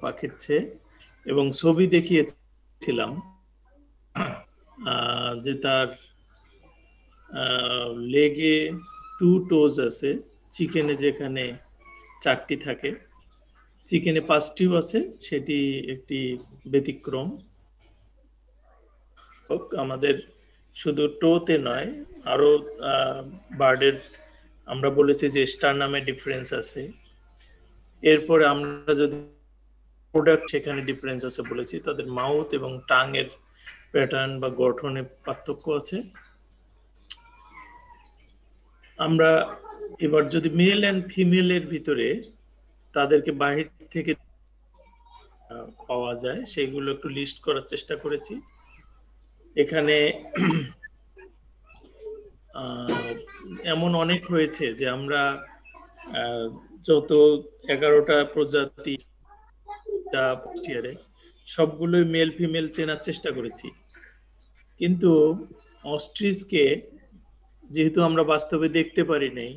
পাখির চেয়ে, এবং ছবি দেখিয়েছিলাম যে তার লেগে 2 টোজ আছে, চিকেনে যেখানে 4টি থাকে, চিকেনে 5টিও আছে, সেটি একটি ব্যতিক্রম। আমাদের শুধু টোতে নয়, আরো বার্ডের আমরা বলেছি যে স্টার নামে ডিফারেন্স আছে। এরপরে আমরা যদি প্রোডাক্ট, সেখানে ডিফারেন্স আছে বলেছি, তাদের মাউথ এবং টাং এর প্যাটার্ন বা গঠনে পার্থক্য আছে। আমরা এবার যদি মেল এন্ড ফিমেলের ভিতরে তাদেরকে বাহির থেকে পাওয়া যায় সেইগুলো একটু লিস্ট করার চেষ্টা করেছি। এখানে এমন অনেক হয়েছে যে আমরা যত 11টা প্রজাতি সবগুলোই মেল ফিমেল চেনার চেষ্টা করেছি, কিন্তু অস্ট্রিচকে যেহেতু আমরা বাস্তবে দেখতে পারি নাই,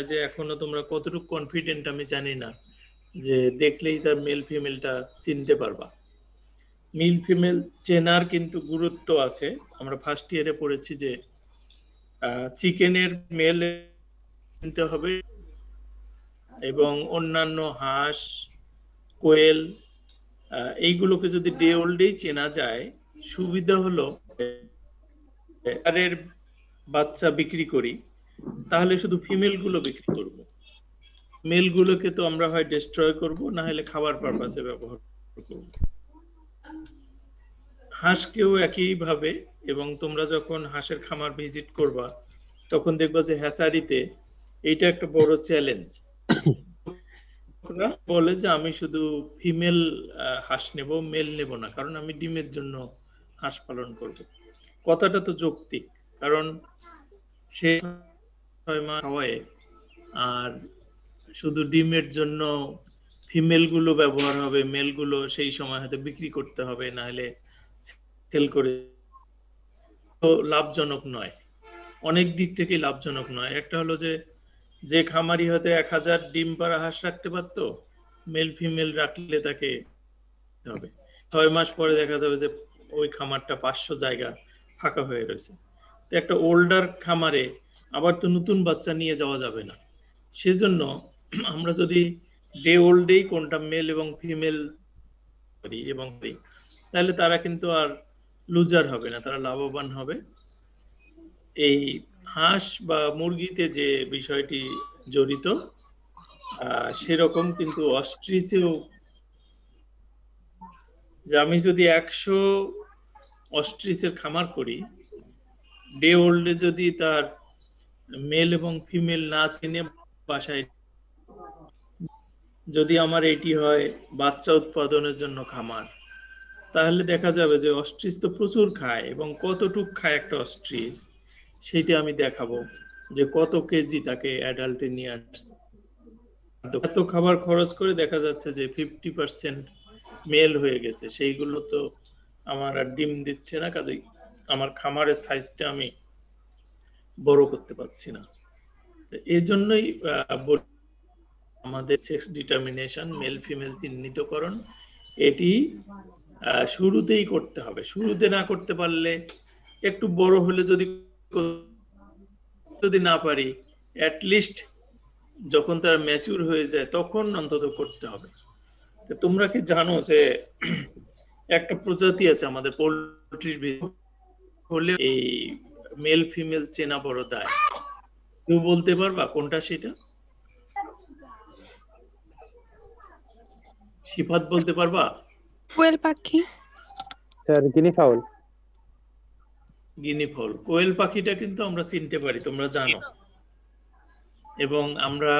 যে এখনো তোমরা কতটুকু কনফিডেন্ট আমি জানি না যে দেখলেই তার মেল ফিমেলটা চিনতে পারবা। মেল ফিমেল চেনার কিন্তু গুরুত্ব আছে। আমরা ফার্স্ট ইয়ারে পড়েছি যে চিকেনের মেল চিনতে হবে, এবং অন্যান্য হাঁস, কোয়েল, এইগুলোকে যদি ডে ওল্ডেই চেনা যায়, সুবিধা হলো এর বাচ্চা বিক্রি করি তাহলে শুধু ফিমেল গুলো বিক্রি করব, মেল গুলোকে তো আমরা হয় ডিস্ট্রয় করব, না হলে খাবার পারপাসে ব্যবহার করব। হাঁসকেও একই ভাবে, এবং তোমরা যখন হাঁসের খামার ভিজিট করবা তখন দেখবা যে হ্যাচারিতে এইটা একটা বড় চ্যালেঞ্জ। বলে যে আমি শুধু ফিমেল হাঁস নেব, মেল নেব না, কারণ আমি ডিমের জন্য হাঁস পালন করব। কথাটা তো যৌক্তিক, কারণ সে 6 মাস খাওয়ায়, আর শুধু ডিমের জন্য ফিমেল গুলো ব্যবহার হবে, মেল গুলো সেই সময় হয়তো বিক্রি করতে হবে, না হলে সেল করে, তো লাভজনক নয়, অনেক দিক থেকে লাভজনক নয়। একটা হলো যে খামারি হয়তো 1000 ডিম পাড়া হাঁস রাখতে পারতো, মেল ফিমেল রাখলে তাকে হবে 6 মাস পরে দেখা যাবে যে ওই খামারটা 500 জায়গা ফাঁকা হয়ে রয়েছে। তো একটা ওল্ডার খামারে আবার তো নতুন বাচ্চা নিয়ে যাওয়া যাবে না, সেজন্য আমরা যদি ডে ওল্ডেই কোনটা মেল এবং ফিমেল করি এবং তাহলে তারা কিন্তু আর লুজার হবে না, তারা লাভবান হবে। এই হাঁস বা মুরগিতে যে বিষয়টি জড়িত সেরকম কিন্তু অস্ট্রিচেও, যে আমি যদি 100 অস্ট্রিচের খামার করি, ডে ওল্ডে যদি তার মেল এবং ফিমেল না চিনে বাসায়, যদি আমার এটি হয় বাচ্চা উৎপাদনের জন্য খামার, তাহলে দেখা যাবে যে অস্ট্রিচ তো প্রচুর খায়, এবং কতটুক খায় একটা অস্ট্রিচ সেটা আমি দেখাবো, যে কত কেজি তাকে অ্যাডাল্টে নিয়ে আসছে। এত খাবার খরচ করে দেখা যাচ্ছে যে 50% মেল হয়ে গেছে, সেইগুলো তো আমার আর ডিম দিচ্ছে না, কাজেই আমার খামারের সাইজটা আমি বড় করতে পারছি না। এই জন্যই আমাদের সেক্স ডিটারমিনেশন, মেল ফিমেল চিহ্নিতকরণ, এটি শুরুতেই করতে হবে। শুরুতে না করতে পারলে, একটু বড় হলে যদি না পারি, অ্যাটলিস্ট যখন তার ম্যাচিউর হয়ে যায় তখন অন্তত করতে হবে। তো তোমরা কি জানো যে একটা প্রজাতি আছে আমাদের পোল্ট্রির হলে এই মেল ফিমেল চেনা বড় দায়, কেউ বলতে পারবা কোনটা সেটা? সিফাত বলতে পারবা? কোয়েল পাখি স্যার, গিনি ফাউল। গিনি ফাউল, কোয়েল পাখিটা কিন্তু আমরা চিনতে পারি, তোমরা জানো, এবং আমরা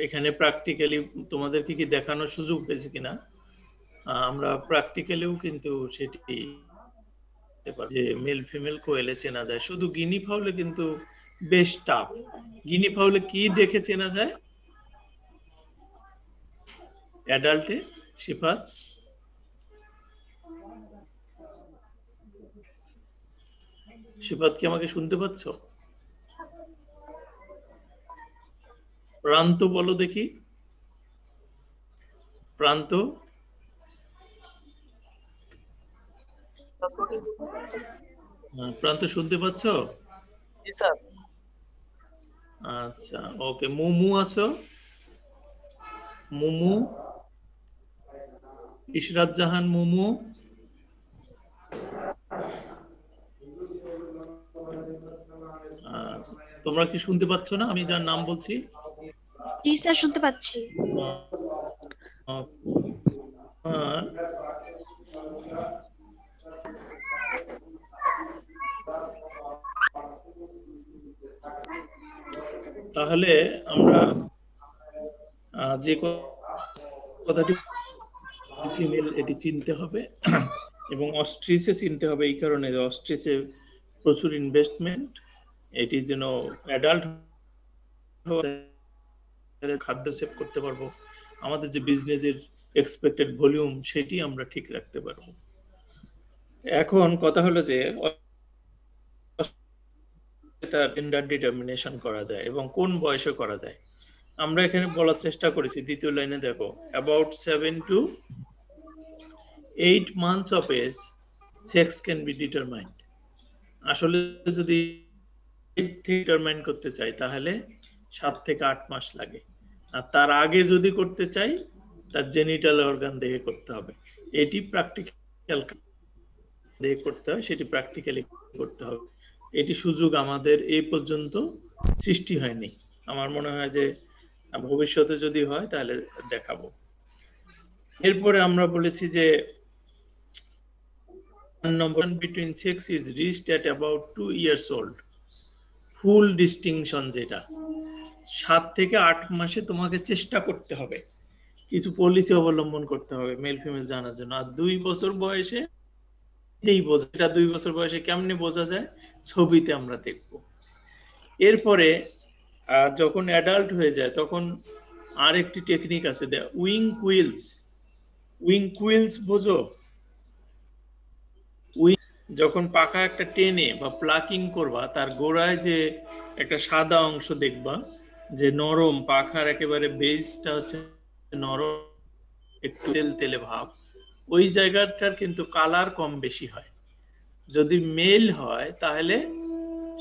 এখানে প্র্যাকটিক্যালি তোমাদেরকে কি দেখানোর সুযোগ হয়েছে কিনা, আমরা প্র্যাকটিক্যালিও কিন্তু সেটি যে মেল ফিমেল কোয়েলে চেনা যায়। শুধু গিনি ফাউলে কিন্তু বেশ টাফ। গিনি ফাউলে কি দেখে চেনা যায় অ্যাডাল্টে, সিফাত? সিফাত কি আমাকে শুনতে পাচ্ছ? প্রান্ত বলো দেখি। প্রান্ত প্রান্ত শুনতে পাচ্ছ? জি স্যার। আচ্ছা, ওকে। মুমু আছো? মুমু, ইশরাত জাহান মুমু। তোমরা কি শুনতে পাচ্ছ না আমি যার নাম বলছি? জি স্যার, শুনতে পাচ্ছি। তাহলে আমরা যে কথাটি ফিমেল এটি চিনতে হবে এবং অস্ট্রিচে চিনতে হবে এই কারণে যে অস্ট্রিচে প্রচুর ইনভেস্টমেন্ট, এটি যেন অ্যাডাল্ট খাদ্য সেভ করতে পারবো, আমাদের যে বিজনেসের এক্সপেক্টেড ভলিউম সেটি আমরা ঠিক রাখতে পারবো। এখন কথা হলো যে তার জেন্ডার ডিটারমিনেশন করা যায় এবং কোন বয়সে করা যায়। আমরা এখানে বলার চেষ্টা করেছি, দ্বিতীয় লাইনে দেখো, about 7 to 8 months of age sex can be determined। আসলে যদি ডিটারমাইন করতে চাই তাহলে 7 থেকে 8 মাস লাগে, আর তার আগে যদি করতে চাই তার জেনিটাল অর্গান দেখে করতে হবে। এটি প্র্যাকটিক্যাল দেখে করতে হয়, সেটি প্র্যাকটিক্যালি করতে হবে। এটি সুযোগ আমাদের এই পর্যন্ত সৃষ্টি হয়নি। আমার মনে হয় যে ভবিষ্যতে যদি হয় তাহলে দেখাবো। এরপরে আমরা বলেছি যে number between sex is reached at about 2 years old। Full distinction যেটা 7 থেকে 8 মাসে তোমাকে চেষ্টা করতে হবে, কিছু পলিসি অবলম্বন করতে হবে মেল ফিমেল জানার জন্য। আর 2 বছর বয়সে এই বোঝা, এটা 2 বছর বয়সে কেমনে বোঝা যায় ছবিতে আমরা দেখব। এরপরে যখন অ্যাডাল্ট হয়ে যায় তখন আর একটি টেকনিক আছে, উইং কুইলস। উইং কুইলস বোঝো? যখন পাখা একটা টেনে বা প্লাকিং করবা তার গোড়ায় যে একটা সাদা অংশ দেখবা যে নরম, পাখার একেবারে বেসটা হচ্ছে নরম, একটু তেলতেলে ভাব, ওই জায়গাটার কিন্তু কালার কম বেশি হয়। যদি মেল হয় তাহলে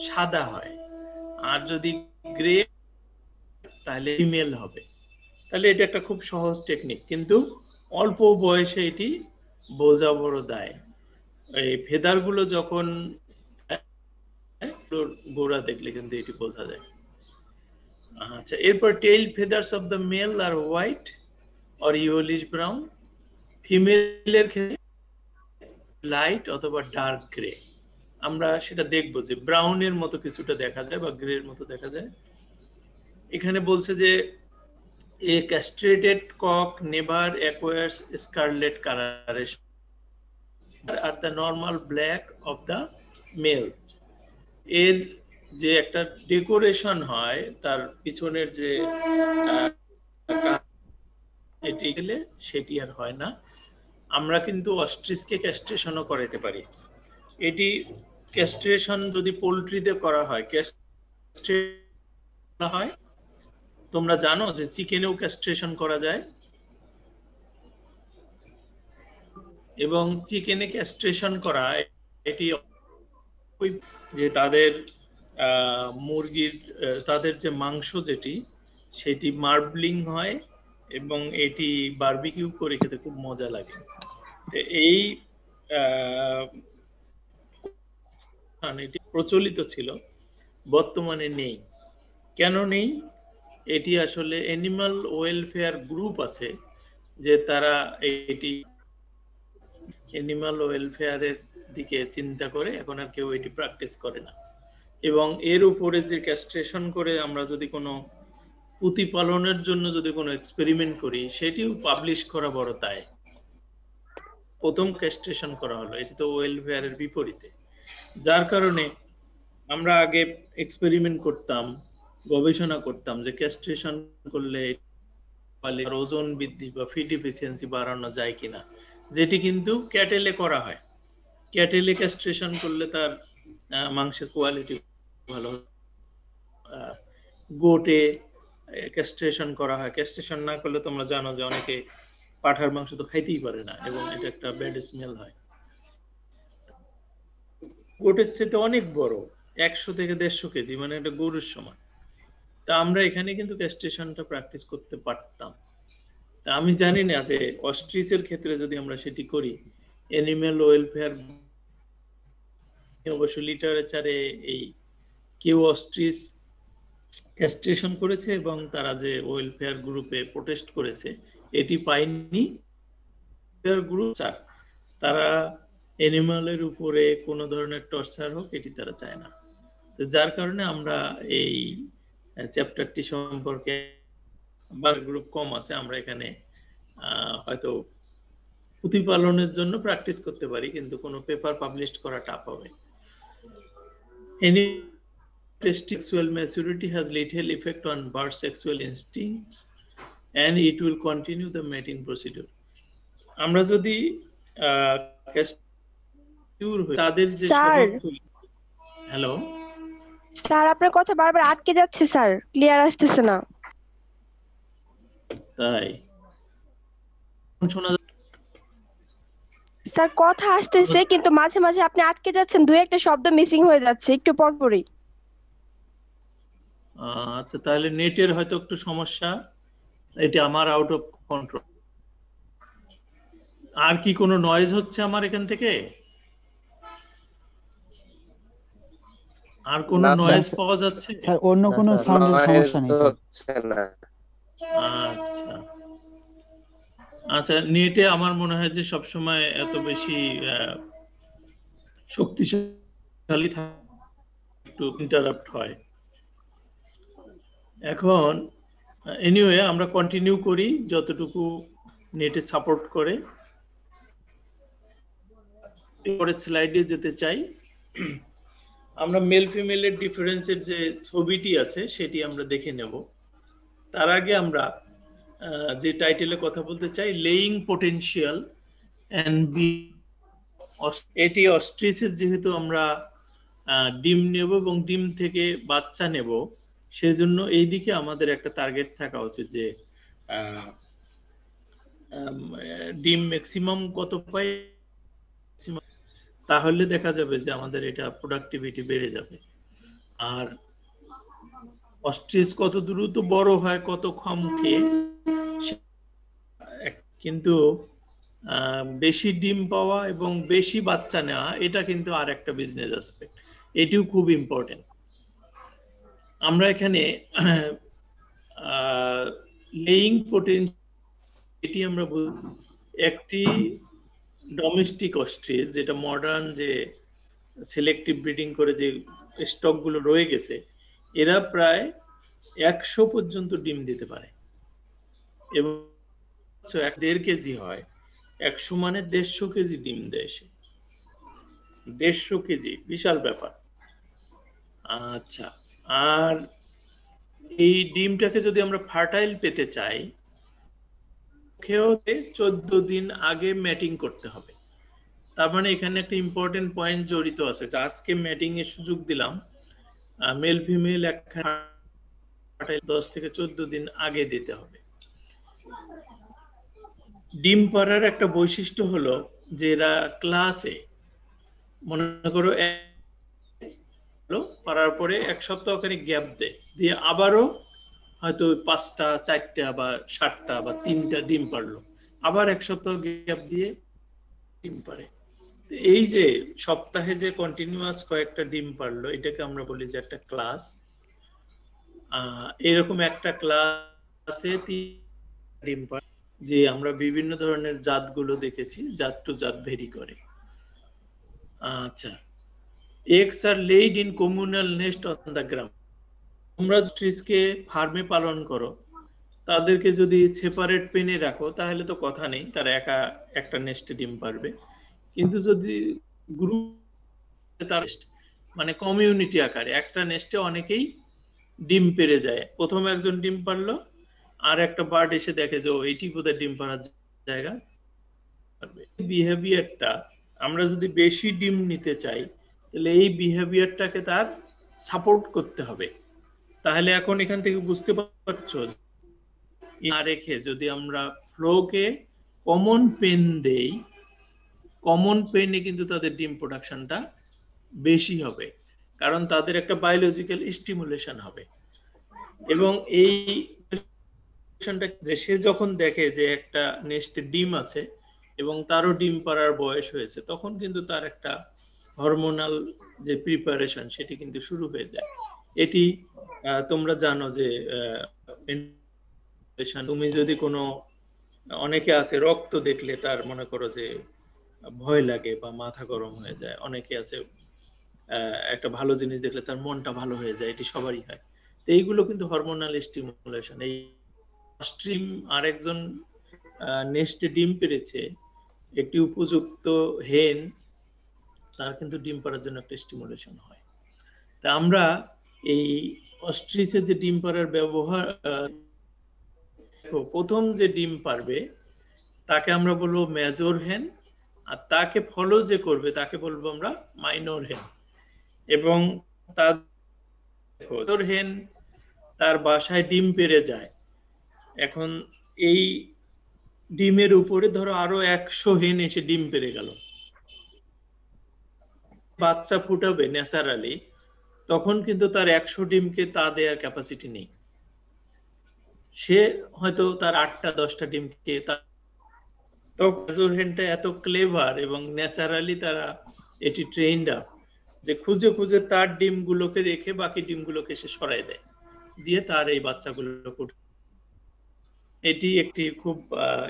সাদা হয়, আর যদি গ্রে তাহলে ফিমেল হবে। তাহলে এটা একটা খুব সহজ টেকনিক, কিন্তু অল্প বয়সে এটি বোঝা বড় দায়। এই ফেদারগুলো যখন গোড়া দেখলে কিন্তু এটি বোঝা যায়। আচ্ছা, এরপর tail feathers of the male আর হোয়াইট অর ইয়েলোইশ ব্রাউন। ফিমেলের ক্ষেত্রে লাইট অথবা ডার্ক গ্রে। আমরা সেটা দেখবো যে ব্রাউনের মতো কিছুটা দেখা যায় বা গ্রের মতো দেখা যায়। এখানে বলছে যে a castrated cock never acquires scarlet colouration আর the normal black of the male. এর যে একটা ডেকোরেশন হয় তার পিছনের যে এটি গেলে সেটি আর হয় না। আমরা কিন্তু অস্ট্রিচকে ক্যাস্ট্রেশনও করাতে পারি। এটি ক্যাস্ট্রেশন যদি পোল্ট্রিতে করা হয়, ক্যাস্ট্রেশন হয়, তোমরা জানো যে চিকেনেও ক্যাস্ট্রেশন করা যায়, এবং চিকেনে ক্যাস্ট্রেশন করা এটি যে তাদের মুরগির তাদের যে মাংস যেটি সেটি মার্বলিং হয় এবং এটি বারবিকিউ করে খেতে খুব মজা লাগে। এই এটি প্রচলিত ছিল, বর্তমানে নেই। কেন নেই? এটি আসলে অ্যানিমাল ওয়েলফেয়ার গ্রুপ আছে যে তারা এটি অ্যানিমাল ওয়েলফেয়ারের দিকে চিন্তা করে এখন আর কেউ এটি প্র্যাকটিস করে না। এবং এর উপরে যে ক্যাস্ট্রেশন করে আমরা যদি কোনো প্রতিপালনের জন্য যদি কোনো এক্সপেরিমেন্ট করি সেটিও পাবলিশ করা বড় দায়। প্রথম ক্যাস্ট্রেশন করা হলো, এটি তো ওয়েলফেয়ারের বিপরীতে। যার কারণে আমরা আগে এক্সপেরিমেন্ট করতাম, গবেষণা করতাম যে ক্যাস্ট্রেশন করলে ওজন বৃদ্ধি বা ফিড এফিসিয়েন্সি বাড়ানো যায় কিনা, যেটি কিন্তু ক্যাটেলে করা হয়। ক্যাটেলে ক্যাস্ট্রেশন করলে তার মাংসের কোয়ালিটি ভালো। গোটে ক্যাস্ট্রেশন করা হয়। ক্যাস্ট্রেশন না করলে তোমরা জানো যে অনেকে পাঠার মাংস তো খাইতেই পারে না এবং এটা একটা ব্যাড স্মেল হয়। গোটের চেয়ে অনেক বড়, 100 থেকে 150 কেজি, মানে একটা গরুর সমান। তা আমরা এখানে কিন্তু ক্যাস্ট্রেশনটা প্র্যাকটিস করতে পারতাম। তা আমি জানি না যে অস্ট্রিচের ক্ষেত্রে যদি আমরা সেটি করি, অ্যানিম্যাল ওয়েলফেয়ার অবশ্য লিটারেচারে এই কেউ অস্ট্রিচ ক্যাস্ট্রেশন করেছে এবং তারা যে ওয়েলফেয়ার গ্রুপে প্রোটেস্ট করেছে এটি পায়নি গ্রুপ, তারা অ্যানিমালের উপরে কোনো ধরনের টর্চার হোক এটি তারা চায় না। তো যার কারণে আমরা এই চ্যাপ্টারটি সম্পর্কে গ্রুপ কম আছে, আমরা এখানে হয়তো প্রতিপালনের জন্য প্র্যাকটিস করতে পারি কিন্তু কোনো পেপার পাবলিশ করা টাফ হবে। Sexual maturity has little effect on bird sexual instincts and it will continue the mating procedure. আমরা যদি তাদের যে হ্যালো স্যার, আপনার কথা বারবার আটকে যাচ্ছে স্যার, ক্লিয়ার আসতেছে না। তাই শোনা স্যার কথা আসতেছে কিন্তু মাঝে মাঝে আপনি আটকে যাচ্ছেন, দুই একটা শব্দ মিসিং হয়ে যাচ্ছে একটু পর পরই। আচ্ছা, তাহলে নেটের হয়তো একটু সমস্যা, এটা আমার আউট অফ কন্ট্রোল। আর কি কোনো নয়েজ হচ্ছে আমার এখান থেকে? আর কোনো নয়েজ পাওয়া যাচ্ছে? স্যার অন্য কোনো সাউন্ডের সমস্যা নেই স্যার। আচ্ছা আচ্ছা, নেটে আমার মনে হয় যে সবসময় এত বেশি শক্তিশালী থাকে, একটু ইন্টারাপ্ট হয়। এখন এনিওয়ে আমরা কন্টিনিউ করি যতটুকু নেটে সাপোর্ট করে। পরের স্লাইডে যেতে চাই। আমরা মেল ফিমেলের ডিফারেন্সের যে ছবিটি আছে সেটি আমরা দেখে নেব। তার আগে আমরা যে টাইটেলে কথা বলতে চাই, লেইং পোটেনশিয়াল এন্ড বি। এটি অস্ট্রিচের যেহেতু আমরা ডিম নেব এবং ডিম থেকে বাচ্চা নেব, সেজন্য এই দিকে আমাদের একটা টার্গেট থাকা উচিত যে ডিম ম্যাক্সিমাম কত পাই, তাহলে দেখা যাবে যে আমাদের এটা প্রোডাক্টিভিটি বেড়ে যাবে। আর অস্ট্রিচ কত দ্রুত বড় হয়, কত কম খেয়ে, কিন্তু বেশি ডিম পাওয়া এবং বেশি বাচ্চা নেওয়া এটা কিন্তু আর একটা বিজনেস অ্যাসপেক্ট, এটিও খুব ইম্পর্টেন্ট। আমরা এখানে লেইং পোটেনশিয়াল এটি আমরা একটি ডোমেস্টিক অস্ট্রিচ, যেটা মডার্ন যে সিলেক্টিভ ব্রিডিং করে যে স্টক গুলো রয়ে গেছে, এরা প্রায় 100 পর্যন্ত ডিম দিতে পারে এবং 1.5 কেজি হয়। 100 মানে 150 কেজি ডিম দেয় সে, 150 কেজি, বিশাল ব্যাপার। আচ্ছা, আর এই ডিমটাকে যদি আমরা ফার্টাইল পেতে চাই, 14 দিন আগে ম্যাটিং করতে হবে। তার মানে এখানে একটা ইম্পর্টেন্ট পয়েন্ট জড়িত আছে যে আজকে ম্যাটিং এর সুযোগ দিলাম, মেল ফিমেল 10 থেকে 14 দিন আগে দিতে হবে। ডিম পাড়ার একটা বৈশিষ্ট্য হলো যে এরা ক্লাসে, মনে করো পাড়ার পরে 1 সপ্তাহ ওখানে গ্যাপ দেয়, দিয়ে আবারও হয়তো 5টা 4টা বা 7টা বা 3টা ডিম পারলো, আবার 1 সপ্তাহ গ্যাপ দিয়ে ডিম পারে। এই যে সপ্তাহে যে কন্টিনিউয়াস কয়েকটা ডিম পারলো, এটাকে আমরা বলি যে একটা ক্লাস। এরকম একটা ক্লাসে 3 ডিম পারে, যে আমরা বিভিন্ন ধরনের জাতগুলো দেখেছি, জাত টু জাত ভেরি করে। আচ্ছা, eggs are laid in communal nest on the ground. তোমরা ট্রিসকে ফার্মে পালন করো, তাদেরকে যদি সেপারেট পেনে রাখো তাহলে তো কথা নেই, তারা একা একটা নেস্টে ডিম পারবে। কিন্তু যদি গ্রুপ, তার মানে কমিউনিটি আকারে একটা নেস্টে অনেকেই ডিম পেড়ে যায়, প্রথম একজন ডিম পারলো, আর একটা বার্ড এসে দেখে যে এইটি বোধহয় ডিম পাড়ার জায়গা। বিহেভিয়ারটা আমরা যদি বেশি ডিম নিতে চাই, তাহলে এই বিহেভিয়ারটাকে তার সাপোর্ট করতে হবে। তাহলে এখন এখান থেকে বুঝতে পারছো না রেখে যদি আমরা ফ্লোকে কমন পেন দেই, কমন পেনে কিন্তু তাদের ডিম প্রোডাকশনটা বেশি হবে, কারণ তাদের একটা বায়োলজিক্যাল স্টিমুলেশন হবে। এবং এই যে সে যখন দেখে যে একটা নেস্টে ডিম আছে এবং তারও ডিম পাড়ার বয়স হয়েছে, তখন কিন্তু তার একটা হরমোনাল যে প্রিপারেশন সেটি কিন্তু শুরু হয়ে যায়। এটি তোমরা জানো যে তুমি যদি কোনো, অনেকে আছে রক্ত দেখলে তার মনে করো যে ভয় লাগে বা মাথা গরম হয়ে যায়, অনেকে আছে একটা ভালো জিনিস দেখলে তার মনটা ভালো হয়ে যায়, এটি সবারই হয়। তো এইগুলো কিন্তু হরমোনাল স্টিমুলেশন। এই স্ট্রিম আরেকজন নেস্টে ডিম পেড়েছে, একটি উপযুক্ত হেন তার কিন্তু ডিম পাড়ার জন্য একটা স্টিমুলেশন হয়। তা আমরা এই অস্ট্রিচের যে ডিম পাড়ার ব্যবহার, প্রথম যে ডিম পারবে তাকে আমরা বলবো মেজর হেন, আর তাকে ফলো যে করবে তাকে বলবো আমরা মাইনর হেন। এবং তার হেন তার বাসায় ডিম পেড়ে যায়, এখন এই ডিমের উপরে ধরো আরো 100 হেন এসে ডিম পেড়ে গেল, বাচ্চা ফুটাবে ন্যাচারালি, তখন কিন্তু তার 100 ডিমকে তা দেওয়ার ক্যাপাসিটি নেই। সে হয়তো তার 8টা 10টা ডিমকে, তো মেজর হেনটা এত ক্লেভার এবং ন্যাচারালি তারা এটি ট্রেইনড আপ যে খুঁজে খুঁজে তার ডিমগুলোকে রেখে বাকি ডিমগুলোকে সে সরাই দেয়, দিয়ে তার এই বাচ্চাগুলো ফুটে। এটি একটি খুব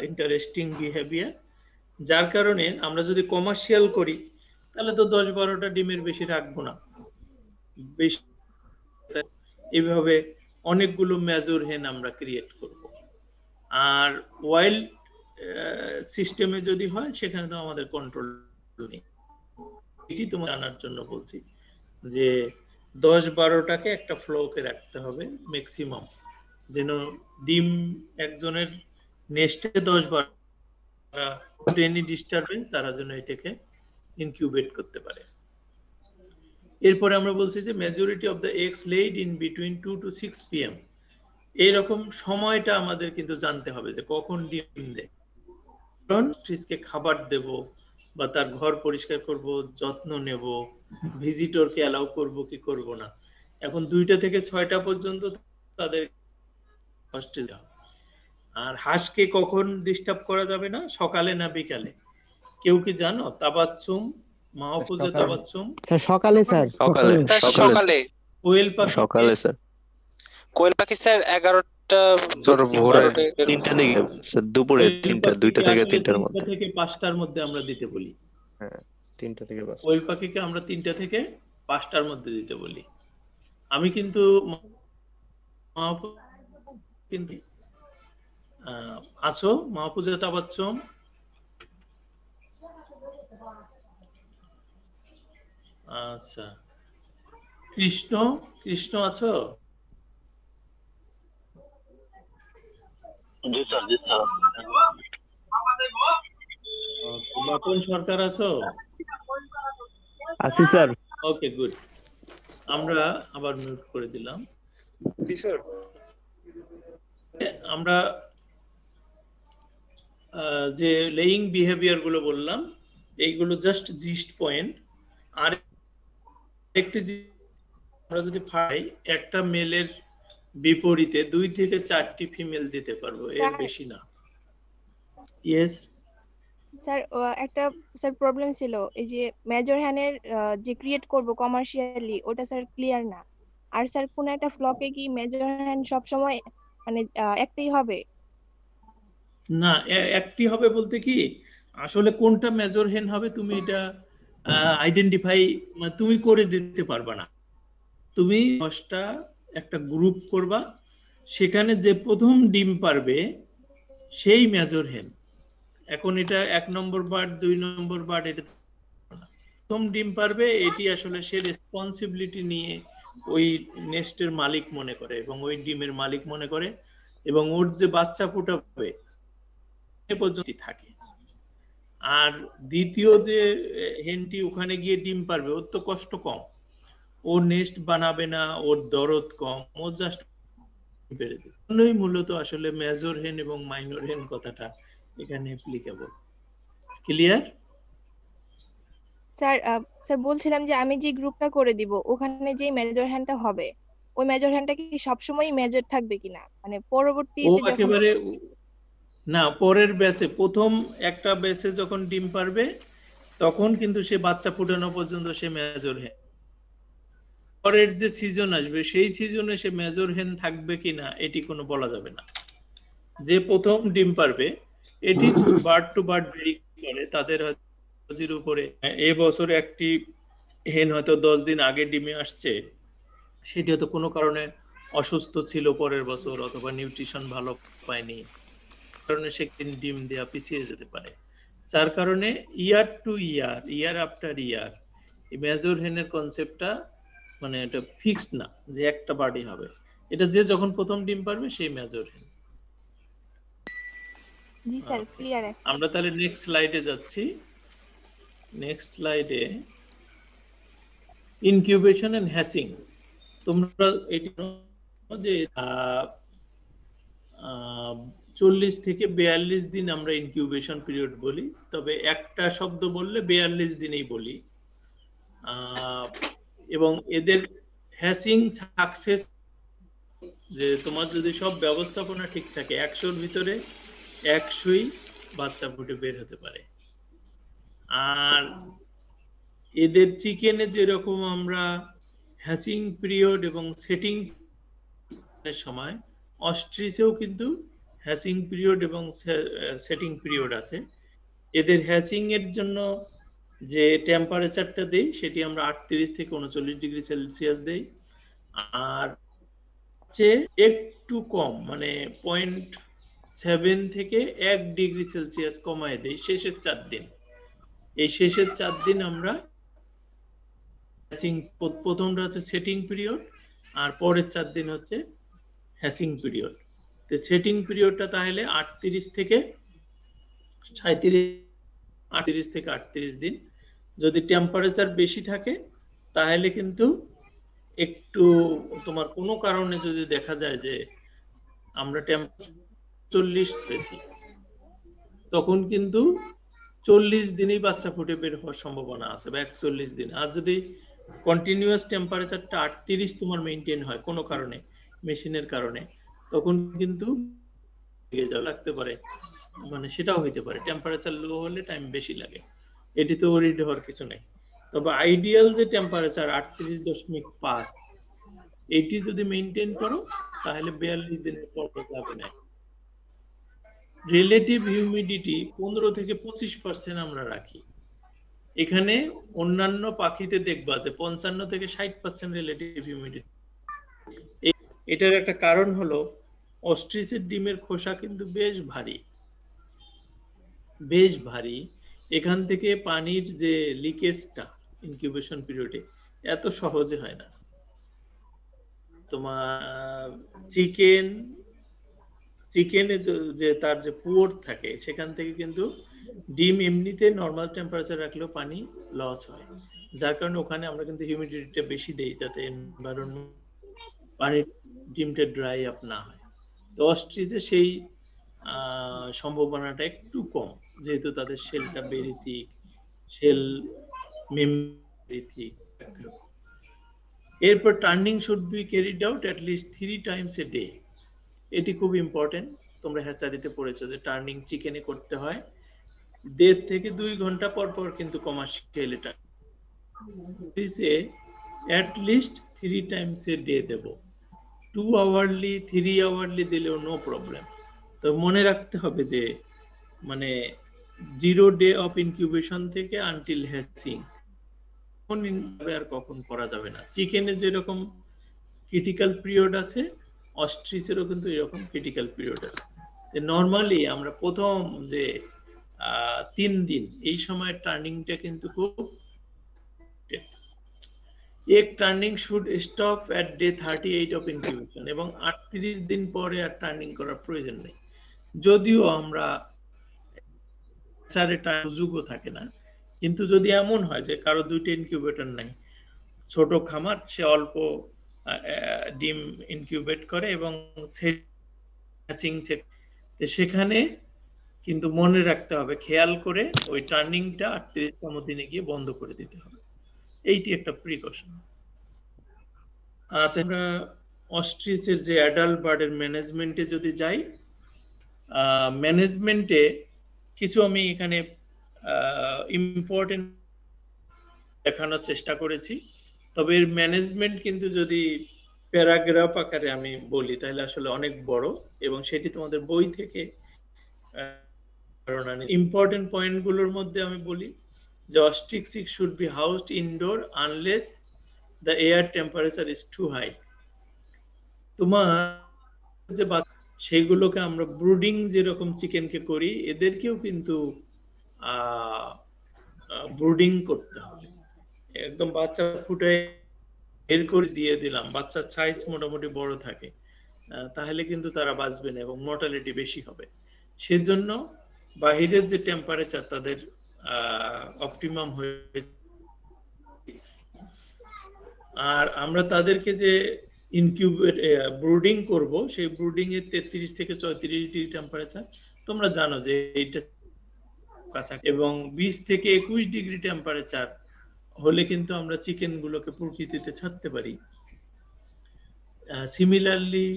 ইন্টারেস্টিং বিহেভিয়ার, যার কারণে আমরা যদি কমার্শিয়াল করি তাহলে তো 10-12টা ডিমের বেশি রাখবো না, বেশি এইভাবে অনেকগুলো মেজর হেন আমরা ক্রিয়েট করব। আর ওয়াইল্ড সিস্টেমে যদি হয় সেখানে তো আমাদের কন্ট্রোল নেই। এটি তোমার জানার জন্য বলছি যে 10-12টাকে একটা ফ্লোকে রাখতে হবে ম্যাক্সিমাম, যেন ডিম একজনের নেস্টে 10-12টা এনি ডিস্টারবেন্স তারা যেন এটাকে ইনকিউবেট করতে পারে। এরপরে আমরা বলছি যে majority of the eggs laid in between 2 to 6 PM। এইরকম সময়টা আমাদের কিন্তু জানতে হবে যে কখন ডিম দেয়, কারণ স্ট্রিচকে খাবার দেব বা তার ঘর পরিষ্কার করব, যত্ন নেব, ভিজিটরকে অ্যালাউ করব কি করব না। এখন 2টা থেকে 6টা পর্যন্ত তাদের কষ্টে যাও। আর হাঁসকে কখন ডিস্টার্ব করা যাবে না, সকালে না বিকালে? কেউ কি জানো? তাবাচ্চুম, মাহফুজে তাবাচ্চুম। স্যার সকালে স্যার সকালে সকালে কোয়েল পাখি সকালে স্যার। কোয়েল পাখি স্যার 11টা তোর ভোরে 12টা 3টা দিকে স্যার, দুপুরে 3টা, 2টা থেকে 3টার মধ্যে। 3টা থেকে 5টার মধ্যে আমরা দিতে বলি। হ্যাঁ 3টা থেকে 5টা। কোয়েল পাখিকে আমরা 3টা থেকে 5টার মধ্যে দিতে বলি। আমি কিন্তু কিন্তু আছো মাহফুজা তাবাচ্চুম? আচ্ছা, কৃষ্ণ, কৃষ্ণ আছো? জি স্যার, জি স্যার। বাপন সরকার আছো? আছি স্যার। ওকে, গুড। আমরা আবার মিউট করে দিলাম। জি স্যার। আমরা যে লেইং বিহেভিয়ার গুলো বললাম এইগুলো জাস্ট জিস্ট পয়েন্ট। আর একটি আমরা যদি পাই একটা মেলের বিপরীতে 2 থেকে 4টি ফিমেল দিতে পারবো, এর বেশি না। ইয়েস স্যার, একটা স্যার প্রবলেম ছিল, এই যে মেজর হ্যানের যে ক্রিয়েট করব কমার্শিয়ালি ওটা স্যার ক্লিয়ার না। আর স্যার কোন একটা ফ্লকে কি মেজর হ্যান সব সময় মানে একটাই হবে? না, একটি হবে বলতে কি আসলে কোনটা মেজর হেন হবে তুমি এটা আইডেন্টিফাই তুমি করে দিতে পারবা না। তুমি 10টা একটা গ্রুপ করবা, সেখানে যে প্রথম ডিম পারবে সেই মেজর হেন। এখন এটা 1 নম্বর বার্ড 2 নম্বর বার্ড, এটা প্রথম ডিম পারবে এটি আসলে সে রেসপন্সিবিলিটি নিয়ে ওই নেস্টের মালিক মনে করে এবং ওই ডিমের মালিক মনে করে, এবং ওর যে বাচ্চা ফোটাবে পর্যন্ত থাকে। আর দ্বিতীয় যে হেনটি ওখানে গিয়ে ডিম পারবে ওর তো কষ্ট কম, ও নেস্ট বানাবে না, ওর দরদ কম, ও জাস্ট বেড়ে দেবে। মূলত আসলে মেজর হেন এবং মাইনর হেন কথাটা এখানে অ্যাপ্লিকেবল। ক্লিয়ার? স্যার স্যার বলছিলাম যে আমি যে গ্রুপটা করে দিব ওখানে যে মেজর হ্যান্ডটা হবে ওই মেজর হ্যান্ডটা কি সবসময় মেজর থাকবে কিনা, মানে ও পরবর্তীতে যখন একেবারে না, পরের ব্যাচে প্রথম একটা ব্যাচে যখন ডিম পারবে তখন কিন্তু সে বাচ্চা ফুটানো পর্যন্ত সে মেজর হেন। পরের যে সিজন আসবে সেই সিজনে সে মেজর হেন থাকবে কিনা এটি কোনো বলা যাবে না। যে প্রথম ডিম পারবে এটি বার্ড টু বার্ড ভেরি করে, তাদের হয়তো উপরে এই বছর একটি হেন হয়তো 10 দিন আগে ডিমে আসছে, সেটি হয়তো কোনো কারণে অসুস্থ ছিল পরের বছর অথবা নিউট্রিশন ভালো পায়নি, কারণে সে ডিম দেওয়া পিছিয়ে যেতে পারে। যার কারণে ইয়ার টু ইয়ার, ইয়ার আফটার ইয়ার এই মেজর হেনের কনসেপ্টটা মানে এটা ফিক্সড না যে একটা বার্ডই হবে, এটা যে যখন প্রথম ডিম পারবে সেই মেজর হেন। জি স্যার ক্লিয়ার আছে। আমরা তাহলে নেক্সট স্লাইডে যাচ্ছি। নেক্সট স্লাইডে ইনকিউবেশন এন্ড হ্যাচিং। তোমরা এটি যে 40 থেকে 42 দিন আমরা ইনকিউবেশন পিরিয়ড বলি, তবে একটা শব্দ বললে 42 দিনেই বলি। এবং এদের হ্যাচিং সাকসেস, যে তোমার যদি সব ব্যবস্থাপনা ঠিক থাকে 100-র ভিতরে 100ই বাচ্চা ফুটে বের হতে পারে। আর এদের চিকেনে যেরকম আমরা হ্যাচিং পিরিয়ড এবং সেটিং এর সময়, অস্ট্রিচেও কিন্তু হ্যাচিং পিরিয়ড এবং সেটিং পিরিয়ড আছে। এদের হ্যাচিং এর জন্য যে টেম্পারেচারটা দেই সেটি আমরা 38 থেকে 39 ডিগ্রি সেলসিয়াস দেই, আর চেয়ে একটু কম মানে 0.7 থেকে 1 ডিগ্রি সেলসিয়াস কমায় দেই শেষের 4 দিন। এই শেষের 4 দিন আমরা হ্যাচিং, প্রথমটা হচ্ছে সেটিং পিরিয়ড আর পরের 4 দিন হচ্ছে হ্যাচিং পিরিয়ড। তো সেটিং পিরিয়ডটা তাহলে 38 থেকে 38 দিন। যদি টেম্পারেচার বেশি থাকে তাহলে কিন্তু একটু তোমার কোনো কারণে যদি দেখা যায় যে আমরা টেম্পারেচার 40 পেয়েছি, তখন কিন্তু 40 দিনেই বাচ্চা ফুটে বের হওয়ার সম্ভাবনা আছে বা 41 দিন। আর যদি কন্টিনিউয়াস টেম্পারেচারটা 38 তোমার মেইনটেইন হয় কোনো কারণে, মেশিনের কারণে, তখন কিন্তু লাগতে পারে, মানে সেটাও হইতে পারে। টেম্পারেচার লো হলে টাইম বেশি লাগে, এটি তো ওরিড হওয়ার কিছু নেই। তবে আইডিয়াল যে টেম্পারেচার 38.5 এটি যদি মেইনটেইন করো তাহলে 42 দিনের পর যাবে না। রিলেটিভ হিউমিডিটি 15 থেকে 25% আমরা রাখি। এখানে অন্যান্য পাখিতে দেখবা যে 55 থেকে 60% রিলেটিভ হিউমিডিটি। এটার একটা কারণ হলো অস্ট্রিচের ডিমের খোসা কিন্তু বেশ ভারী। এখান থেকে পানির যে লিকেজটা ইনকিউবেশন পিরিয়ডে এত সহজে হয় না। তোমার চিকেনে যে তার যে পুয়োর থাকে সেখান থেকে কিন্তু ডিম এমনিতে নর্মাল টেম্পারেচার রাখলেও পানি লস হয়, যার কারণে ওখানে আমরা কিন্তু হিউমিডিটিটা বেশি দেই যাতে এনভায়রনমেন্ট পানির ডিমটা ড্রাই আপ না হয়। তো অস্ট্রিচে সেই সম্ভাবনাটা একটু কম, যেহেতু তাদের শেলটা very thick, shell membrane thick. এরপর turning should be carried out at least 3 times a day. এটি খুব ইম্পর্টেন্ট, তোমরা হ্যাচারিতে পড়েছো যে টার্নিং চিকেনে করতে হয় 1.5 থেকে 2 ঘন্টা পর পর, কিন্তু কমার্শিয়াল এটা at least 3 times a day দেব। 2 আওয়ারলি 3 আওয়ারলি দিলেও নো প্রবলেম। তো মনে রাখতে হবে যে মানে 0 ডে অফ ইনকিউবেশন থেকে আনটিল হ্যাচিং আর কখন করা যাবে না। চিকেনে যেরকম ক্রিটিক্যাল পিরিয়ড আছে, অস্ট্রিচেরও কিন্তু এরকম ক্রিটিক্যাল পিরিয়ড আছে। নর্মালি আমরা প্রথম যে 3 দিন এই সময় টার্নিংটা কিন্তু খুব, এক turning should stop at day 38 of incubation, এবং 38 দিন পরে আর টার্নিং করার প্রয়োজন নেই। যদিও আমরা সুযোগও থাকে না, কিন্তু যদি এমন হয় যে কারো 2টা ইনকিউবেটর নাই, ছোট খামার, সে অল্প ডিম ইনকিউবেট করে এবং সেখানে কিন্তু মনে রাখতে হবে খেয়াল করে ওই টার্নিংটা 38তম দিনে গিয়ে বন্ধ করে দিতে হবে। এইটি একটা প্রিকশন। আচ্ছা, আমরা অস্ট্রিচের যে অ্যাডাল্ট বার্ডের ম্যানেজমেন্টে যদি যাই, ম্যানেজমেন্টে কিছু আমি এখানে ইম্পর্টেন্ট দেখানোর চেষ্টা করেছি। তবে এর ম্যানেজমেন্ট কিন্তু যদি প্যারাগ্রাফ আকারে আমি বলি তাহলে আসলে অনেক বড়, এবং সেটি তোমাদের বই থেকে ইম্পর্টেন্ট পয়েন্টগুলোর মধ্যে আমি বলি যে ostrich should be housed indoor unless the air temperature is too high. তোমার যে সেইগুলোকে আমরা ব্রুডিং যেরকম চিকেনকে করি, এদেরকেও কিন্তু ব্রুডিং করতে হবে। একদম বাচ্চা ফুটে বের করে দিয়ে দিলাম, বাচ্চার সাইজ মোটামুটি বড় থাকে, তাহলে কিন্তু তারা বাঁচবে না এবং মর্টালিটি বেশি হবে। সেজন্য বাহিরের যে টেম্পারেচার তাদের অপটিমাম হয়ে, আর আমরা তাদেরকে যে ইনকিউবেট ব্রুডিং করব সেই ব্রুডিং এর 33 থেকে 34 ডিগ্রি টেম্পারেচার তোমরা জানো যে এইটা, এবং 20 থেকে 21 ডিগ্রি টেম্পারেচার হলে কিন্তু আমরা চিকেন গুলোকে প্রকৃতিতে ছাড়তে পারি। সিমিলারলি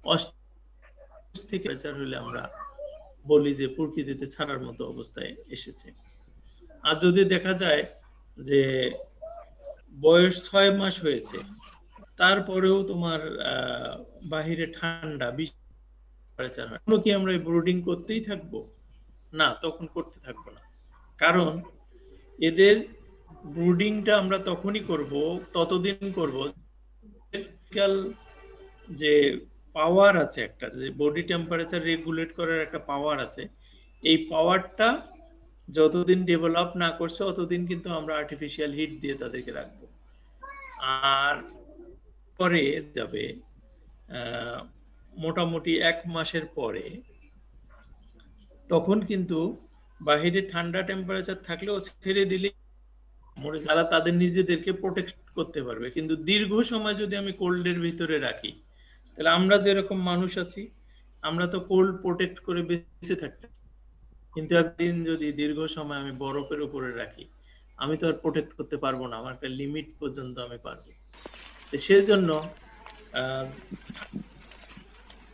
28 থেকে হলে আমরা বলি যে প্রকৃতিতে ছাড়ার মতো অবস্থায় এসেছে। আর যদি দেখা যায় যে বয়স 6 মাস হয়েছে, তারপরেও তোমার বাহিরে ঠান্ডা 20 টেম্পারেচার হয়, কি আমরা ব্রুডিং করতেই থাকবো? না, তখন করতে থাকবো না। কারণ এদের ব্রুডিংটা আমরা তখনই করব, ততদিন করব যে পাওয়ার আছে একটা, যে বডি টেম্পারেচার রেগুলেট করার একটা পাওয়ার আছে, এই পাওয়ারটা যতদিন ডেভেলপ না করছে ততদিন কিন্তু আমরা আর্টিফিশিয়াল হিট দিয়ে তাদেরকে রাখবো। আর পরে যাবে মোটামুটি 1 মাসের পরে, তখন কিন্তু বাহিরে ঠান্ডা টেম্পারেচার থাকলেও ছেড়ে দিলে তারা তাদের নিজেদেরকে প্রোটেক্ট করতে পারবে। কিন্তু দীর্ঘ সময় যদি আমি কোল্ডের ভিতরে রাখি, তাহলে আমরা যেরকম মানুষ আছি, আমরা তো কোল্ড প্রোটেক্ট করে বেঁচে থাকতে, কিন্তু একদিন যদি দীর্ঘ সময় আমি বরফের উপরে রাখি, আমি তো আর প্রোটেক্ট করতে পারবো না, আমার একটা লিমিট পর্যন্ত আমি পারবো। তো সেজন্য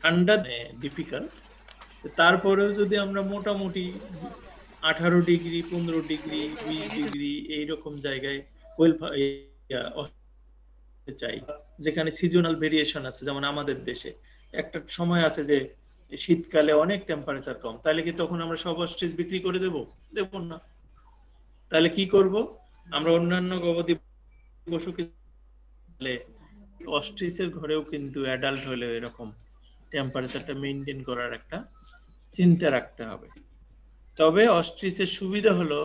ঠান্ডা ডিফিকাল্ট, তারপরেও যদি আমরা মোটামুটি 18 ডিগ্রি 15 ডিগ্রি 20 ডিগ্রি এইরকম জায়গায় চাই, যেখানে সিজনাল ভেরিয়েশন আছে, যেমন আমাদের দেশে একটা সময় আছে যে শীতকালে অনেক টেম্পারেচার কম, তাহলে কি তখন আমরা সব অস্ট্রিচ বিক্রি করে দেব না? তাহলে কি করব আমরা? অন্যান্য গবাদি পশুকে অস্ট্রিচের ঘরেও কিন্তু অ্যাডাল্ট হলে এরকম টেম্পারেচারটা মেইনটেইন করার একটা চিন্তা রাখতে হবে। তবে অস্ট্রিচের সুবিধা হলো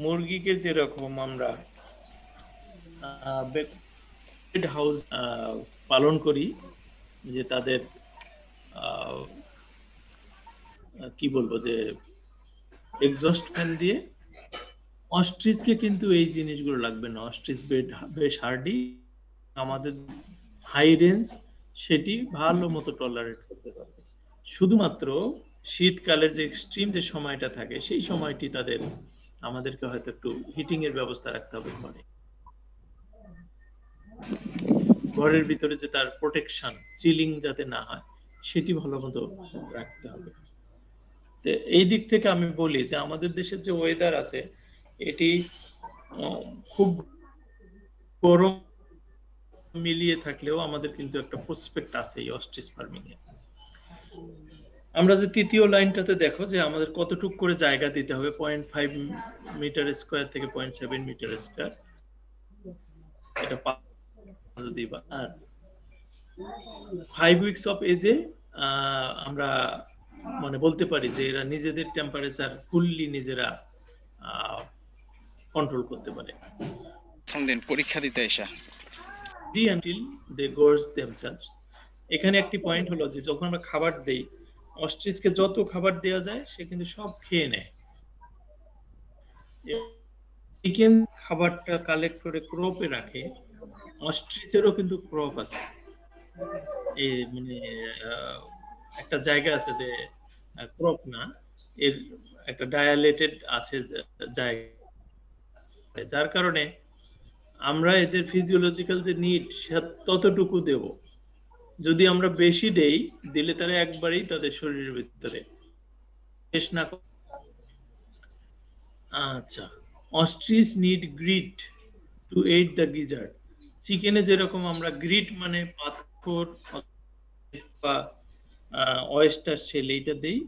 মুরগিকে যেরকম আমরা হাউস পালন করি, যে তাদের কি বলবো যে এক্সস্ট ফ্যান দিয়ে, অস্ট্রিচকে কিন্তু এই জিনিসগুলো লাগবে না। অস্ট্রিচ বেশ হার্ডি, আমাদের হাই রেঞ্জ সেটি ভালো মতো টলারেট করতে পারবে। শুধুমাত্র শীতকালের যে এক্সট্রিম যে সময়টা থাকে, সেই সময়টি তাদের আমাদেরকে হয়তো একটু হিটিং এর ব্যবস্থা রাখতে হবে ঘরের ভিতরে, যে তার প্রোটেকশন চিলিং যাতে না হয় সেটি ভালো মতো রাখতে হবে। তো এই দিক থেকে আমি বলি যে আমাদের দেশের যে ওয়েদার আছে, এটি খুব গরম মিলিয়ে থাকলেও আমাদের কিন্তু একটা প্রসপেক্ট আছে এই অস্ট্রিচ ফার্মিং এ। আমরা যে তৃতীয় লাইনটাতে দেখো যে আমাদের কতটুক করে জায়গা দিতে হবে, 0.5 মিটার স্কয়ার থেকে 0.7 মিটার স্কয়ার, এটা দিবা। আর 5 উইকস অফ এজে আমরা মানে বলতে পারি যে এরা নিজেদের টেম্পারেচার ফুললি নিজেরা কন্ট্রোল করতে পারে। পরীক্ষা দিতে এসে until they gorge themselves। এখানে একটি পয়েন্ট হলো যে যখন আমরা খাবার দেই, অস্ট্রিচকে যত খাবার দেওয়া যায় সে কিন্তু সব খেয়ে নেয়। চিকেন খাবারটা কালেক্ট করে ক্রপে রাখে, অস্ট্রিচেরও কিন্তু ক্রপ আছে। এই মানে একটা জায়গা আছে যে ক্রপ না, এর একটা ডায়ালেটেড আছে জায়গা, যার কারণে আমরা এদের ফিজিওলজিক্যাল যে নিড ততটুকু দেব। যদি আমরা বেশি দিলে তারা একবারেই তাদের শরীরের ভিতরে শেষ না। আচ্ছা, ostrich need grit to aid the gizzard. চিকেনে যেরকম আমরা গ্রিট মানে পাথর বা অয়েস্টার শেল এইটা দেই,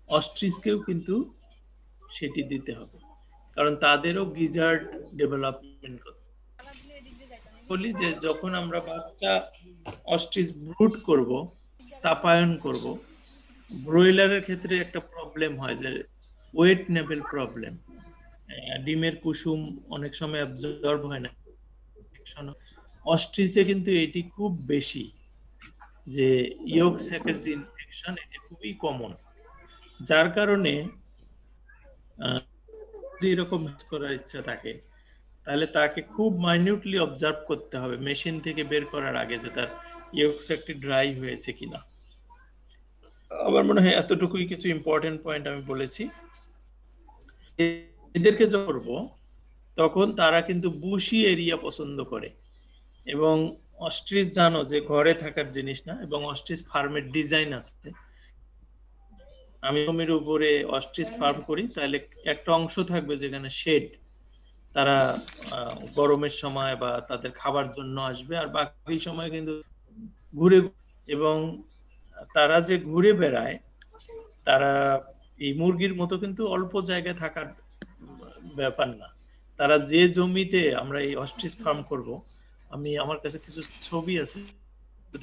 অস্ট্রিচকেও কিন্তু সেটি দিতে হবে, কারণ তাদেরও গিজার্ড ডেভেলপমেন্ট করতে। বলি যে যখন আমরা বাচ্চা অস্ট্রিচ ব্রুড করব, তাপায়ন করব, ব্রয়লারের ক্ষেত্রে একটা প্রবলেম হয় যে ওয়েট নেভেল প্রবলেম, ডিমের কুসুম অনেক সময় অ্যাবজর্ব হয় না। অস্ট্রিচে কিন্তু এটি খুব বেশি, যে ইয়ক স্যাকের যে ইনফেকশন এটা খুবই কমন, যার কারণে যদি এরকম করার ইচ্ছা থাকে তাহলে তাকে খুব মাইনিউটলি অবজার্ভ করতে হবে মেশিন থেকে বের করার আগে যে তার ইয়ক স্যাকটি ড্রাই হয়েছে কিনা। আমার মনে হয় এতটুকুই কিছু ইম্পর্টেন্ট পয়েন্ট আমি বলেছি। এদেরকে যখন করব তখন তারা কিন্তু বুশি এরিয়া পছন্দ করে, এবং অস্ট্রিচ জানো যে ঘরে থাকার জিনিস না, এবং অস্ট্রিচ ফার্মের ডিজাইন আছে। আমি জমির উপরে অস্ট্রিচ ফার্ম করি, তাহলে একটা অংশ থাকবে যেখানে শেড, তারা গরমের সময় বা তাদের খাবার জন্য আসবে, আর বাকি সময় কিন্তু ঘুরে, এবং তারা যে ঘুরে বেড়ায় তারা এই মুরগির মতো কিন্তু অল্প জায়গায় থাকার ব্যাপার না। তারা যে জমিতে আমরা এই অস্ট্রিচ ফার্ম করব, আমার কাছে কিছু ছবি আছে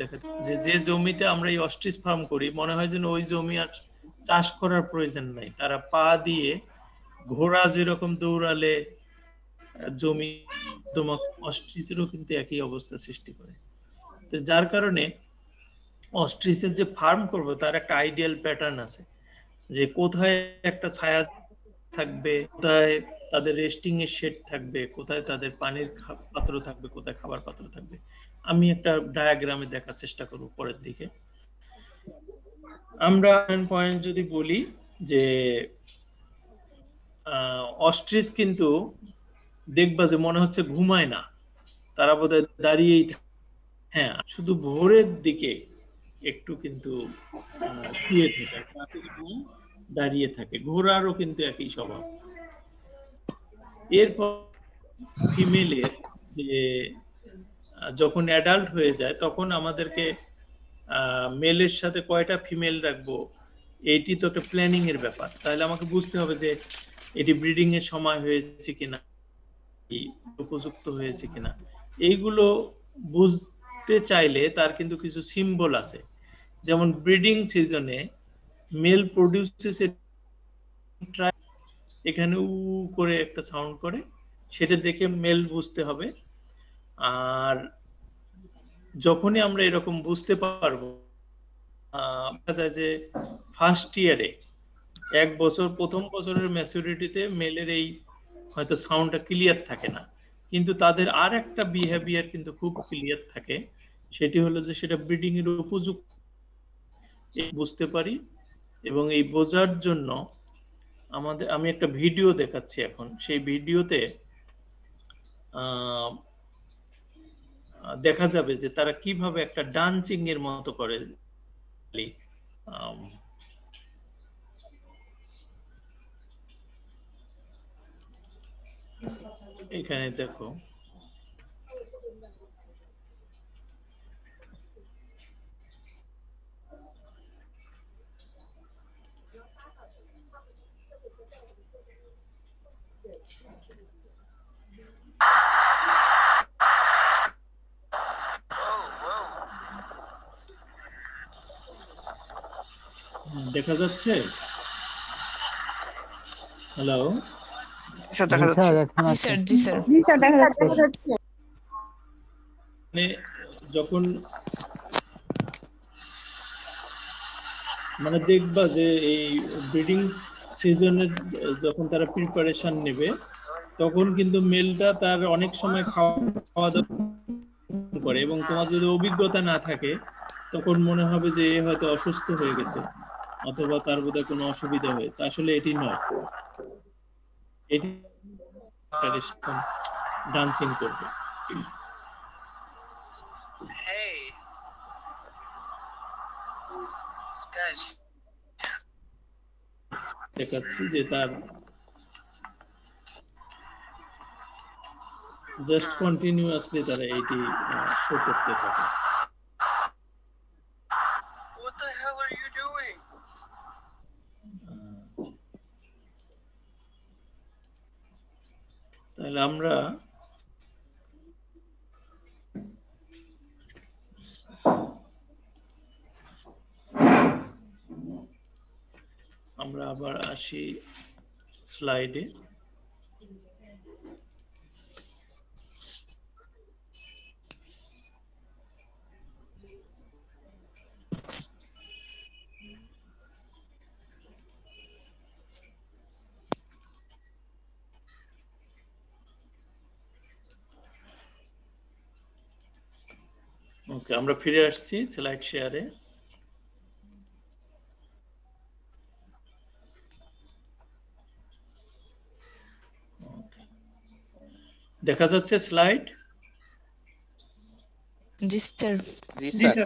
দেখাতে, যে জমিতে আমরা এই অস্ট্রিচ ফার্ম করি মনে হয় যেন ওই জমি আর চাষ করার প্রয়োজন নাই। তারা পা দিয়ে ঘোড়া যেরকম দৌড়ালে জমি, অস্ট্রিচেরও কিন্তু একই অবস্থা সৃষ্টি করে। তো যার কারণে অস্ট্রিচের যে ফার্ম করব তার একটা আইডিয়াল প্যাটার্ন আছে, যে কোথায় একটা ছায়া থাকবে, কোথায় তাদের রেস্টিং এর শেড থাকবে, কোথায় তাদের পানির পাত্র থাকবে, কোথায় খাবার পাত্র থাকবে। আমি একটা ডায়াগ্রামে দেখার চেষ্টা করব পরের দিকে। আমরা পয়েন্ট যদি বলি যে অস্ট্রিচ কিন্তু দেখবা যে মনে হচ্ছে ঘুমায় না, তারা বোধহয় দাঁড়িয়েই থাকে। হ্যাঁ, শুধু ভোরের দিকে একটু কিন্তু শুয়ে থাকে, দাঁড়িয়ে থাকে। ঘোড়ারও কিন্তু একই স্বভাব। এরপর ফিমেলের যে যখন অ্যাডাল্ট হয়ে যায় তখন আমাদেরকে মেলের সাথে কয়টা ফিমেল রাখবো এইটি তো একটা প্ল্যানিং এর ব্যাপার। তাহলে আমাকে বুঝতে হবে যে এটি ব্রিডিং এর সময় হয়েছে কিনা, উপযুক্ত হয়েছে কিনা। এইগুলো বুঝতে চাইলে তার কিন্তু কিছু সিম্বল আছে, যেমন ব্রিডিং সিজনে মেল প্রডিউসেস এখানে উ করে একটা সাউন্ড করে, সেটা দেখে মেল বুঝতে হবে। আর যখনই আমরা এরকম বুঝতে পারবো, দেখা যায় যে ফার্স্ট ইয়ারে 1 বছর, প্রথম বছরের ম্যাচুরিটিতে মেলের এই হয়তো সাউন্ডটা ক্লিয়ার থাকে না, কিন্তু তাদের আর একটা বিহেভিয়ার কিন্তু খুব ক্লিয়ার থাকে, সেটি হলো যে সেটা ব্রিডিং এর উপযুক্ত বুঝতে পারি। এবং এই বোঝার জন্য আমি একটা ভিডিও দেখাচ্ছি এখন। সেই ভিডিওতে দেখা যাবে যে তারা কিভাবে একটা ডান্সিং এর মতো করে। এখানে দেখো, দেখা যাচ্ছে? হ্যালো, দেখা যাচ্ছে। যখন মানে দেখবা যে এই ব্রিডিং সিজনের যখন তারা প্রিপারেশন নেবে তখন কিন্তু মেলটা তার অনেক সময় খাওয়া দাওয়া করে, এবং তোমার যদি অভিজ্ঞতা না থাকে তখন মনে হবে যে এ হয়তো অসুস্থ হয়ে গেছে। অথবা তার বোধহয় কোনো অসুবিধা হয়েছে, আসলে এটি নয়, এটি ডান্সিং করবে। দেখাচ্ছি যে তার জাস্ট কন্টিনিউয়াসলি তারা এটি শো করতে থাকে। তাহলে আমরা আবার আসি স্লাইডে। ওকে, আমরা ফিরে আসছি স্লাইড শেয়ারে। দেখা যাচ্ছে স্লাইড? জি স্যার। জি স্যার।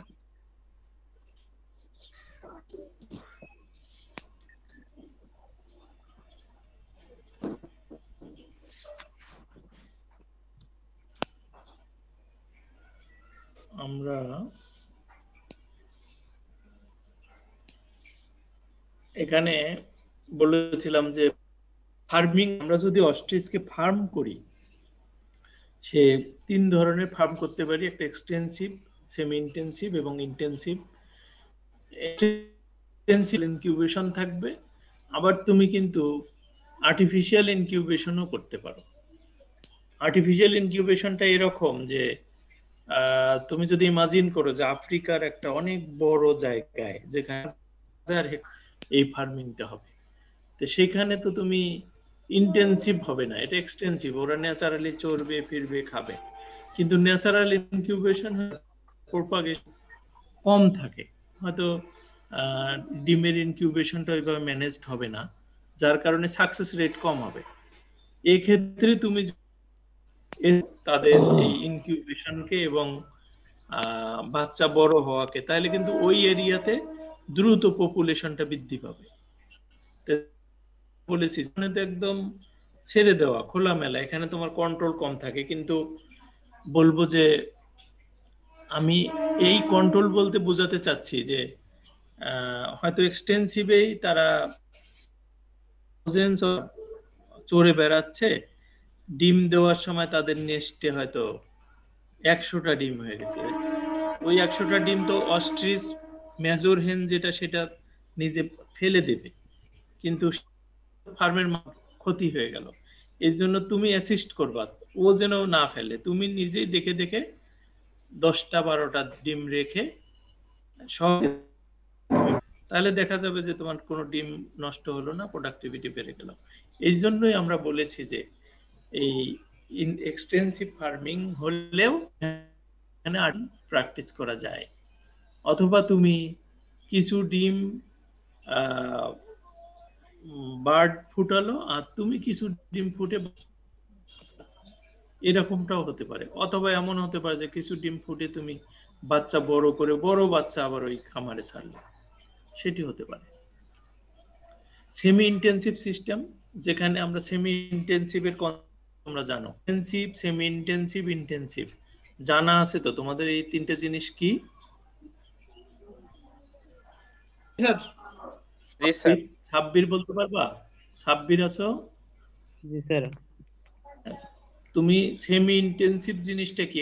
আমরা এখানে বলেছিলাম যে ফার্মিং, আমরা যদি অস্ট্রিচকে ফার্ম করি, সে 3 ধরনের ফার্ম করতে পারি, একটা এক্সটেন্সিভ, সেমি ইন্টেন্সিভ এবং ইন্টেন্সিভ। ইন্টেন্সিভ ইনকিউবেশন থাকবে, আবার তুমি কিন্তু আর্টিফিশিয়াল ইনকিউবেশনও করতে পারো। আর্টিফিশিয়াল ইনকিউবেশনটা এরকম যে তুমি যদি ইমাজিন করো যে আফ্রিকার একটা অনেক বড় জায়গায় যেখানে এই ফার্মিংটা হবে, তো সেখানে তো তুমি ইন্টেন্সিভ হবে না, এটা এক্সটেন্সিভ, ওরা ন্যাচারালি চড়বে ফিরবে খাবে। কিন্তু ন্যাচারাল ইনকিউবেশন প্রপাগেশন কম থাকে, হয়তো ডিমের ইনকিউবেশনটা ওইভাবে ম্যানেজড হবে না, যার কারণে সাকসেস রেট কম হবে। এই ক্ষেত্রে তুমি তাদের এই ইনকিউবেশনকে এবং বাচ্চা বড় হওয়াকে, তাহলে কিন্তু ওই এরিয়াতে দ্রুত পপুলেশনটা বৃদ্ধি পাবে। বলেছি একদম ছেড়ে দেওয়া খোলামেলা, এখানে তোমার কন্ট্রোল কম থাকে। কিন্তু বলবো যে আমি এই কন্ট্রোল বলতে বোঝাতে চাচ্ছি যে হয়তো এক্সটেন্সিভেই তারা চড়ে বেড়াচ্ছে, ডিম দেওয়ার সময় তাদের নেস্টে হয়তো 100টা ডিম হয়ে গেছে। ওই 100টা ডিম তো অস্ট্রিচ মেজর হেন যেটা সেটা নিজে ফেলে দেবে, কিন্তু ফার্মের ক্ষতি হয়ে গেল। এই জন্য তুমি অ্যাসিস্ট করবা ও যেন না ফেলে, তুমি নিজেই দেখে দেখে 10টা 12টা ডিম রেখে সব, তাহলে দেখা যাবে যে তোমার কোনো ডিম নষ্ট হলো না, প্রোডাক্টিভিটি বেড়ে গেল। এই জন্যই আমরা বলেছি যে এই এক্সটেন্সিভ ফার্মিং হলেও এখানে আর প্র্যাকটিস করা যায়। অথবা তুমি কিছু ডিম বার্ড ফুটালো আর তুমি কিছু ডিম ফুটে, এরকমটাও হতে পারে। অথবা এমন হতে পারে যে কিছু ডিম ফুটে তুমি বাচ্চা বড় করে বড় বাচ্চা আবার ওই খামারে ছাড়লে, সেটি হতে পারে। সেমি ইন্টেন্সিভ সিস্টেম, যেখানে আমরা সেমি ইন্টেন্সিভের তোমরা জানো, ইন্টেন্সিভ, সেমি ইন্টেন্সিভ, ইন্টেন্সিভ জানা আছে তো তোমাদের? এই 3টে জিনিস কি? জি স্যার। সাব্বির বলতে পারবা? সাব্বির আছো? জি স্যার। তুমি সেমি ইন্টেন্সিভ জিনিসটা কি